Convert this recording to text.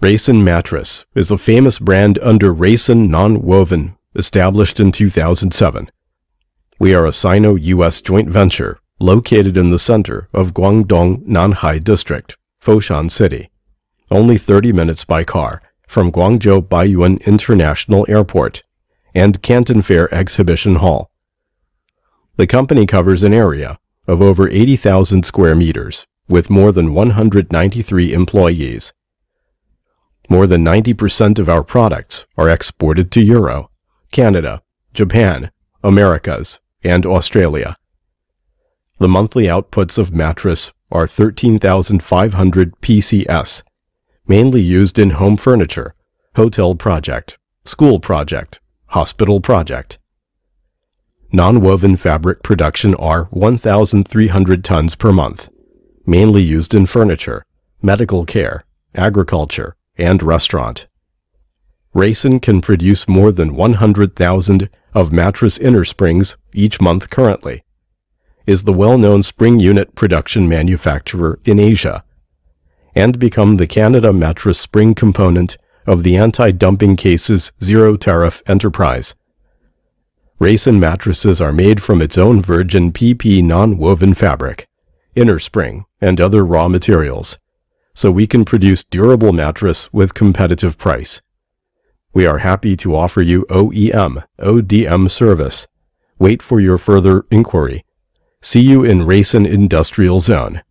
Rayson Mattress is a famous brand under Rayson Non-Woven, established in 2007. We are a Sino-US joint venture located in the center of Guangdong Nanhai District, Foshan City, only 30 minutes by car from Guangzhou Baiyuan International Airport and Canton Fair Exhibition Hall. The company covers an area of over 80,000 square meters with more than 193 employees. More than 90% of our products are exported to Europe, Canada, Japan, Americas, and Australia. The monthly outputs of mattress are 13,500 PCS, mainly used in home furniture, hotel project, school project, hospital project. Non-woven fabric production are 1,300 tons per month, mainly used in furniture, medical care, agriculture, and restaurant. Rayson can produce more than 100,000 of mattress inner springs each month currently, is the well-known spring unit production manufacturer in Asia, and become the Canada mattress spring component of the anti-dumping cases zero tariff enterprise. Rayson mattresses are made from its own virgin PP non-woven fabric, inner spring, and other raw materials, so we can produce durable mattress with competitive price. We are happy to offer you OEM, ODM service. Wait for your further inquiry. See you in Rayson Industrial Zone.